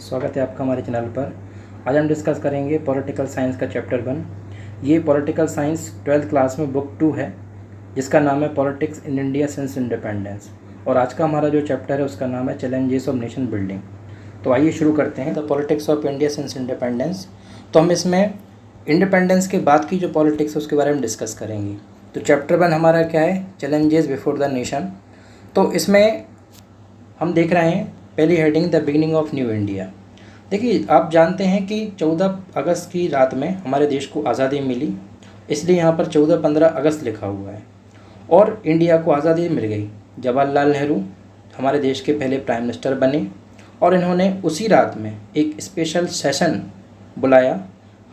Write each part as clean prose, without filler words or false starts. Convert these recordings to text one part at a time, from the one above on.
स्वागत है आपका हमारे चैनल पर। आज हम डिस्कस करेंगे पॉलिटिकल साइंस का चैप्टर 1। ये पॉलिटिकल साइंस 12th क्लास में बुक 2 है, जिसका नाम है politics in India since independence. और आज का हमारा जो चैप्टर है उसका नाम है चैलेंजेस ऑफ नेशन बिल्डिंग। तो आइए शुरू करते हैं the politics of India since independence. तो हम इसमें इंडिपेंडेंस के बाद की जो पॉलिटिक्स है उसके बारे में डिस्कस करेंगे। तो चैप्टर 1 हमारा क्या है, चैलेंजेस बिफोर द नेशन। तो इसमें हम देख रहे हैं पहली heading the beginning of new India. देखिए, आप जानते हैं कि 14 अगस्त की रात में हमारे देश को आज़ादी मिली, इसलिए यहाँ पर 14-15 अगस्त लिखा हुआ है। और इंडिया को आज़ादी मिल गई। जवाहरलाल नेहरू हमारे देश के पहले प्राइम मिनिस्टर बने और इन्होंने उसी रात में एक स्पेशल सेशन बुलाया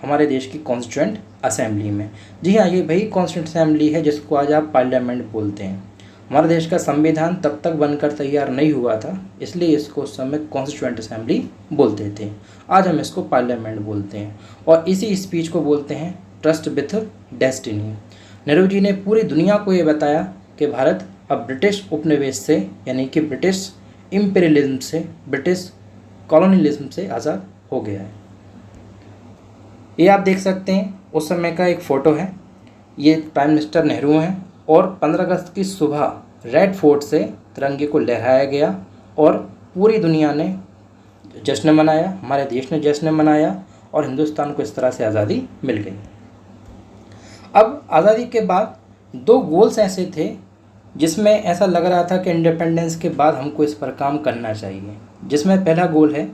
हमारे देश की कॉन्स्टिट्यूएंट असेंबली में। जी हाँ, ये वही कॉन्स्टिट्यूएंट असेंबली है जिसको आज आप पार्लियामेंट बोलते हैं। हमारे देश का संविधान तब तक बनकर तैयार नहीं हुआ था, इसलिए इसको उस समय कॉन्स्टिट्यूएंट असेंबली बोलते थे। आज हम इसको पार्लियामेंट बोलते हैं और इसी स्पीच को बोलते हैं trust with destiny. Nehru ji ने पूरी दुनिया को ये बताया कि भारत अब ब्रिटिश उपनिवेश से, यानी कि ब्रिटिश इम्पीरियलिज्म से, ब्रिटिश कॉलोनियलिज्म से आज़ाद हो गया है। ये आप देख सकते हैं, उस समय का एक फ़ोटो है। ये प्राइम मिनिस्टर नेहरू हैं और 15 अगस्त की सुबह रेड फोर्ट से तिरंगे को लहराया गया और पूरी दुनिया ने जश्न मनाया, हमारे देश ने जश्न मनाया और हिंदुस्तान को इस तरह से आज़ादी मिल गई। अब आज़ादी के बाद 2 गोल्स ऐसे थे जिसमें ऐसा लग रहा था कि इंडिपेंडेंस के बाद हमको इस पर काम करना चाहिए। जिसमें पहला गोल है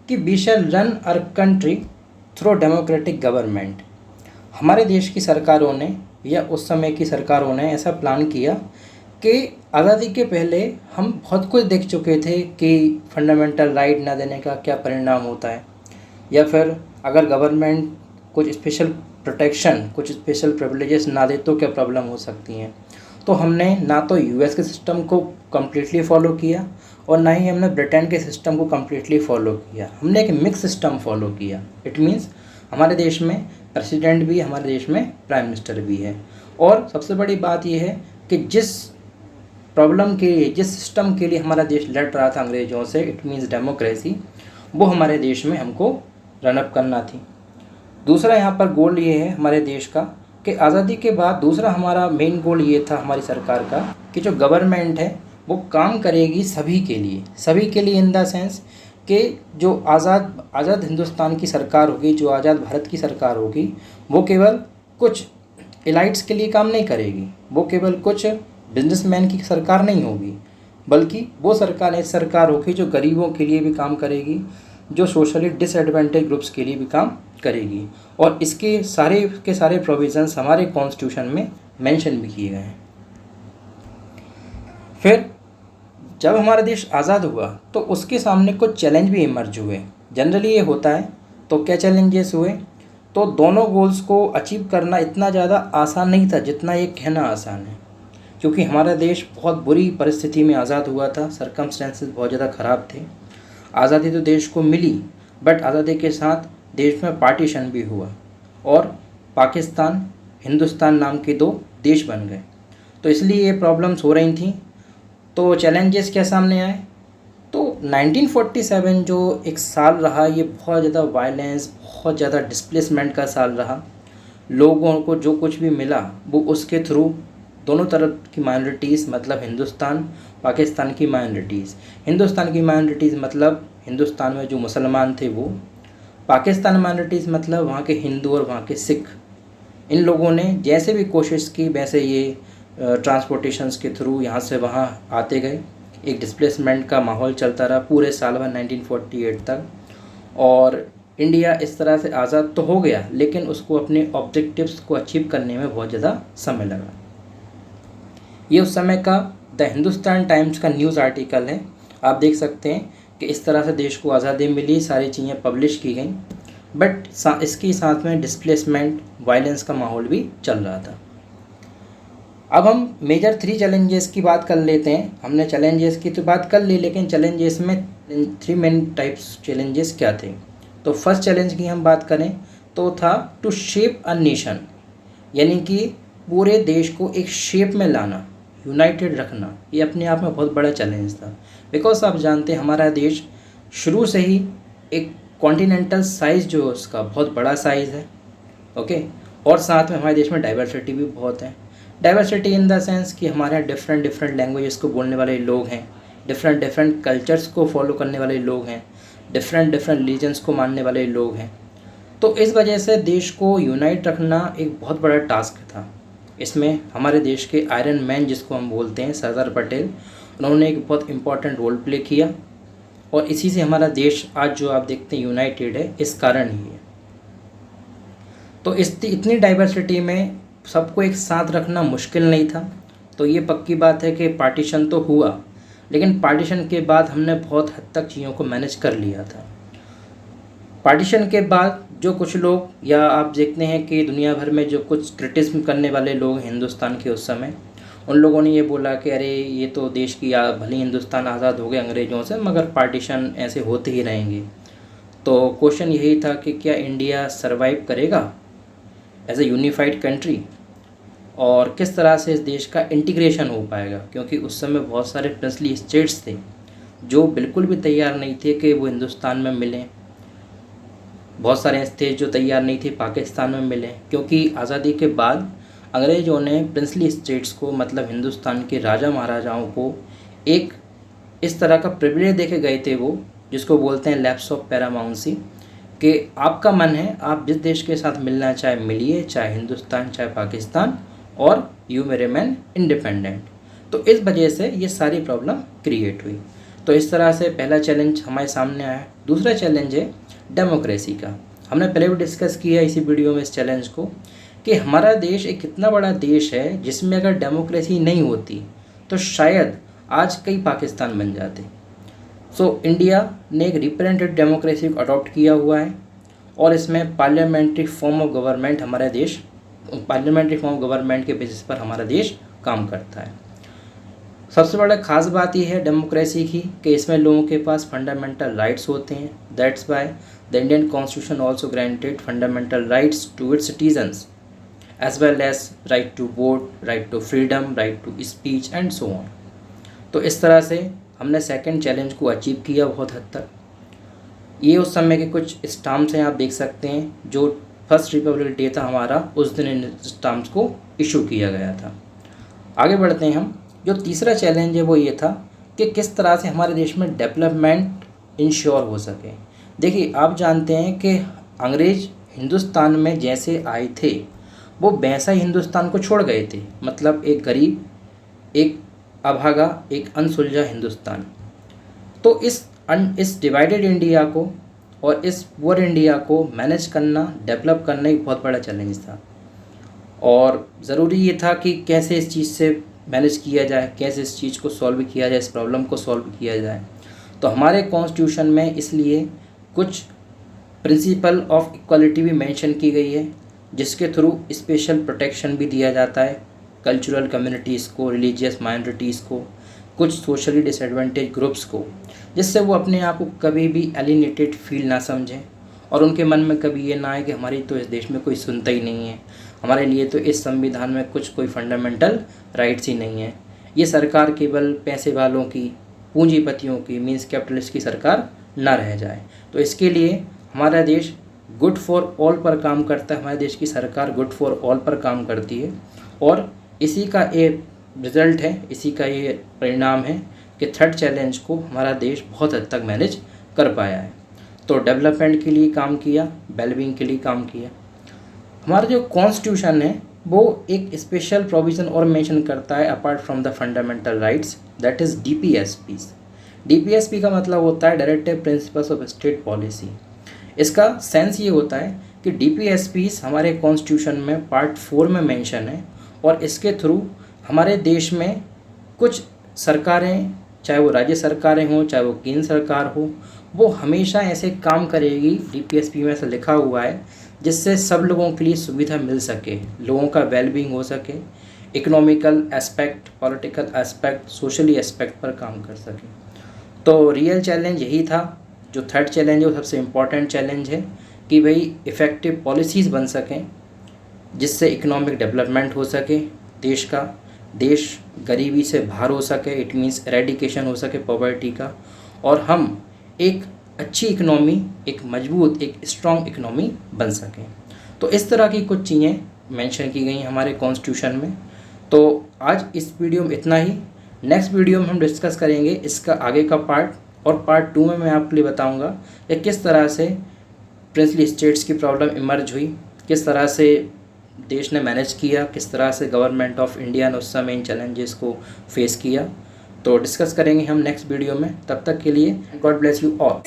कि we shall run our country through democratic government. हमारे देश की सरकारों ने या उस समय की सरकारों ने ऐसा प्लान किया कि आज़ादी के पहले हम बहुत कुछ देख चुके थे कि फंडामेंटल राइट ना देने का क्या परिणाम होता है, या फिर अगर गवर्नमेंट कुछ स्पेशल प्रोटेक्शन, कुछ स्पेशल प्रिविलेजेस ना दे तो क्या प्रॉब्लम हो सकती हैं। तो हमने ना तो यूएस के सिस्टम को कम्प्लीटली फॉलो किया और ना ही हमने ब्रिटेन के सिस्टम को कम्प्लीटली फॉलो किया। हमने एक मिक्स सिस्टम फॉलो किया। इट मीन्स हमारे देश में प्रेसिडेंट भी, हमारे देश में प्राइम मिनिस्टर भी है। और सबसे बड़ी बात यह है कि जिस प्रॉब्लम के लिए, जिस सिस्टम के लिए हमारा देश लड़ रहा था अंग्रेज़ों से, इट मीन्स डेमोक्रेसी, वो हमारे देश में हमको रनअप करना थी। दूसरा यहाँ पर गोल ये है हमारे देश का कि आज़ादी के बाद दूसरा हमारा मेन गोल ये था हमारी सरकार का कि जो गवर्नमेंट है वो काम करेगी सभी के लिए इन द सेंस कि जो आज़ाद हिंदुस्तान की सरकार होगी, जो आज़ाद भारत की सरकार होगी, वो केवल कुछ एलाइट्स के लिए काम नहीं करेगी, वो केवल कुछ बिजनेसमैन की सरकार नहीं होगी, बल्कि वो सरकार ऐसी सरकार होगी जो गरीबों के लिए भी काम करेगी, जो सोशली डिसएडवांटेज ग्रुप्स के लिए भी काम करेगी। और इसके सारे के सारे प्रोविजंस हमारे कॉन्स्टिट्यूशन में मेंशन भी किए गए हैं। फिर जब हमारा देश आज़ाद हुआ तो उसके सामने कुछ चैलेंज भी इमर्ज हुए। जनरली ये होता है। तो क्या चैलेंजेस हुए? तो दोनों गोल्स को अचीव करना इतना ज़्यादा आसान नहीं था जितना ये कहना आसान है, क्योंकि हमारा देश बहुत बुरी परिस्थिति में आज़ाद हुआ था। सर्कमस्टेंसेस बहुत ज़्यादा ख़राब थे। आज़ादी तो देश को मिली, बट आज़ादी के साथ देश में पार्टीशन भी हुआ और पाकिस्तान, हिंदुस्तान नाम के 2 देश बन गए। तो इसलिए ये प्रॉब्लम्स हो रही थी। तो चैलेंजेस क्या सामने आए? तो 1947 जो एक साल रहा, ये बहुत ज़्यादा वायलेंस, बहुत ज़्यादा डिस्प्लेसमेंट का साल रहा। लोगों को जो कुछ भी मिला वो उसके थ्रू दोनों तरफ की माइनॉरिटीज़, मतलब हिंदुस्तान, पाकिस्तान की माइनॉरिटीज़। हिंदुस्तान की माइनॉरिटीज़ मतलब हिंदुस्तान में जो मुसलमान थे वो, पाकिस्तान माइनॉरिटीज़ मतलब वहाँ के हिंदू और वहाँ के सिख। इन लोगों ने जैसे भी कोशिश की वैसे ये ट्रांसपोर्टेशंस के थ्रू यहाँ से वहाँ आते गए। एक डिस्प्लेसमेंट का माहौल चलता रहा पूरे साल भर 1948 तक। और इंडिया इस तरह से आज़ाद तो हो गया, लेकिन उसको अपने ऑब्जेक्टिव्स को अचीव करने में बहुत ज़्यादा समय लगा। ये उस समय का द हिंदुस्तान टाइम्स का न्यूज़ आर्टिकल है। आप देख सकते हैं कि इस तरह से देश को आज़ादी मिली, सारी चीज़ें पब्लिश की गई, बट इसके साथ में डिस्प्लेसमेंट, वायलेंस का माहौल भी चल रहा था। अब हम मेजर 3 चैलेंजेस की बात कर लेते हैं। हमने चैलेंजेस की तो बात कर ली, लेकिन चैलेंजेस में 3 मेन टाइप्स चैलेंजेस क्या थे। तो फर्स्ट चैलेंज की हम बात करें तो था टू शेप अ नेशन, यानी कि पूरे देश को एक शेप में लाना, यूनाइटेड रखना। ये अपने आप में बहुत बड़ा चैलेंज था, बिकॉज आप जानते हैं हमारा देश शुरू से ही एक कॉन्टिनेंटल साइज़ जो है उसका बहुत बड़ा साइज़ है, ओके। और साथ में हमारे देश में डाइवर्सिटी भी बहुत है। डाइवर्सिटी इन द सेंस कि हमारे यहाँ डिफरेंट डिफरेंट लैंग्वेजेस को बोलने वाले लोग हैं, डिफरेंट डिफरेंट कल्चर्स को फॉलो करने वाले लोग हैं, डिफरेंट डिफरेंट रिलीजन्स को मानने वाले लोग हैं। तो इस वजह से देश को यूनाइट रखना एक बहुत बड़ा टास्क था। इसमें हमारे देश के आयरन मैन जिसको हम बोलते हैं सरदार पटेल, उन्होंने एक बहुत इम्पॉर्टेंट रोल प्ले किया और इसी से हमारा देश आज जो आप देखते हैं यूनाइटेड है, इस कारण ही है। तो इतनी डाइवर्सिटी में सबको एक साथ रखना मुश्किल नहीं था। तो ये पक्की बात है कि पार्टीशन तो हुआ, लेकिन पार्टीशन के बाद हमने बहुत हद तक चीज़ों को मैनेज कर लिया था। पार्टीशन के बाद जो कुछ लोग, या आप देखते हैं कि दुनिया भर में जो कुछ क्रिटिसिज्म करने वाले लोग हिंदुस्तान के उस समय, उन लोगों ने ये बोला कि अरे ये तो देश की भले हिंदुस्तान आज़ाद हो गए अंग्रेज़ों से, मगर पार्टीशन ऐसे होते ही रहेंगे। तो क्वेश्चन यही था कि क्या इंडिया सरवाइव करेगा एज ए यूनिफाइड कंट्री, और किस तरह से इस देश का इंटीग्रेशन हो पाएगा, क्योंकि उस समय बहुत सारे प्रिंसली स्टेट्स थे जो बिल्कुल भी तैयार नहीं थे कि वो हिंदुस्तान में मिलें। बहुत सारे ऐसे थे जो तैयार नहीं थे पाकिस्तान में मिलें, क्योंकि आज़ादी के बाद अंग्रेज़ों ने प्रिंसली स्टेट्स को, मतलब हिंदुस्तान के राजा महाराजाओं को, एक इस तरह का प्रिविलेज देके गए थे वो, जिसको बोलते हैं लैप्स ऑफ पैरामाउंसी, कि आपका मन है आप जिस देश के साथ मिलना चाहे मिलिए, चाहे हिंदुस्तान चाहे पाकिस्तान, और यू मे रिमेन इंडिपेंडेंट। तो इस वजह से ये सारी प्रॉब्लम क्रिएट हुई। तो इस तरह से पहला चैलेंज हमारे सामने आया। दूसरा चैलेंज है डेमोक्रेसी का। हमने पहले भी डिस्कस किया इसी वीडियो में इस चैलेंज को, कि हमारा देश एक कितना बड़ा देश है जिसमें अगर डेमोक्रेसी नहीं होती तो शायद आज कई पाकिस्तान बन जाते। सो इंडिया ने एक रिप्रेजेंटेटिव डेमोक्रेसी को अडॉप्ट किया हुआ है, और इसमें parliamentary form of government parliamentary form of government के बेसिस पर हमारा देश काम करता है। सबसे बड़ा खास बात यह है डेमोक्रेसी की कि इसमें लोगों के पास फंडामेंटल राइट्स होते हैं। That's why the Indian constitution also granted fundamental rights to its citizens as well as right to vote, right to freedom, right to speech and so on. तो इस तरह से हमने सेकंड चैलेंज को achieve किया बहुत हद तक। ये उस समय के कुछ स्टाम्प्स हैं, आप देख सकते हैं, जो फर्स्ट रिपब्लिक डे था हमारा, उस दिन इन स्टाम्प्स को इशू किया गया था। आगे बढ़ते हैं हम। जो तीसरा चैलेंज है वो ये था कि किस तरह से हमारे देश में डेवलपमेंट इंश्योर हो सके। देखिए, आप जानते हैं कि अंग्रेज़ हिंदुस्तान में जैसे आए थे वो वैसा ही हिंदुस्तान को छोड़ गए थे, मतलब एक गरीब, एक अभागा, एक अनसुलझा हिंदुस्तान। तो इस डिवाइडेड इंडिया को और इस पुअर इंडिया को मैनेज करना, डेवलप करना एक बहुत बड़ा चैलेंज था, और ज़रूरी ये था कि कैसे इस चीज़ से मैनेज किया जाए, कैसे इस चीज़ को सॉल्व किया जाए, इस प्रॉब्लम को सॉल्व किया जाए। तो हमारे कॉन्स्टिट्यूशन में इसलिए कुछ प्रिंसिपल ऑफ इक्वालिटी भी मेंशन की गई है, जिसके थ्रू स्पेशल प्रोटेक्शन भी दिया जाता है कल्चरल कम्युनिटीज़ को, रिलीजियस माइनॉरिटीज़ को, कुछ सोशली डिसएडवांटेज ग्रुप्स को, जिससे वो अपने आप को कभी भी एलिनेटेड फील ना समझें, और उनके मन में कभी ये ना आए कि हमारी तो इस देश में कोई सुनता ही नहीं है, हमारे लिए तो इस संविधान में कोई फंडामेंटल राइट्स ही नहीं है। ये सरकार केवल पैसे वालों की, पूंजीपतियों की, मीन्स कैपिटलिस्ट की सरकार ना रह जाए। तो इसके लिए हमारा देश गुड फॉर ऑल पर काम करता है, हमारे देश की सरकार गुड फॉर ऑल पर काम करती है, और इसी का एक रिज़ल्ट है, इसी का ये परिणाम है कि थर्ड चैलेंज को हमारा देश बहुत हद तक मैनेज कर पाया है। तो डेवलपमेंट के लिए काम किया, वेलबींग के लिए काम किया। हमारा जो कॉन्स्टिट्यूशन है वो एक स्पेशल प्रोविज़न और मेंशन करता है apart from the fundamental rights, that is DPSPs। DPSP का मतलब होता है directive principles of state policy. इसका सेंस ये होता है कि DPSPs हमारे कॉन्स्टिट्यूशन में पार्ट 4 में मेंशन है, और इसके थ्रू हमारे देश में कुछ सरकारें, चाहे वो राज्य सरकारें हों, चाहे वो केंद्र सरकार हो, वो हमेशा ऐसे काम करेगी, DPSP में ऐसा लिखा हुआ है, जिससे सब लोगों के लिए सुविधा मिल सके, लोगों का वेलबींग हो सके, economical aspect, political aspect, socially aspect पर काम कर सके। तो रियल चैलेंज यही था। जो थर्ड चैलेंज है वो सबसे इम्पॉर्टेंट चैलेंज है कि भाई इफ़ेक्टिव पॉलिसीज़ बन सकें, जिससे इकोनॉमिक डेवलपमेंट हो सके देश का, देश गरीबी से बाहर हो सके, इट मीन्स एरेडिकेशन हो सके पॉवर्टी का, और हम एक अच्छी इकनॉमी, एक मजबूत, एक स्ट्रॉन्ग इकनॉमी बन सके। तो इस तरह की कुछ चीज़ें मेंशन की गई हमारे कॉन्स्टिट्यूशन में। तो आज इस वीडियो में इतना ही। नेक्स्ट वीडियो में हम डिस्कस करेंगे इसका आगे का पार्ट, और पार्ट 2 में मैं आपके लिए बताऊंगा कि किस तरह से प्रिंसली स्टेट्स की प्रॉब्लम इमर्ज हुई, किस तरह से देश ने मैनेज किया, किस तरह से गवर्नमेंट ऑफ इंडिया ने उस समय इन चैलेंजेस को फेस किया। तो डिस्कस करेंगे हम नेक्स्ट वीडियो में। तब तक के लिए गॉड ब्लेस यू ऑल।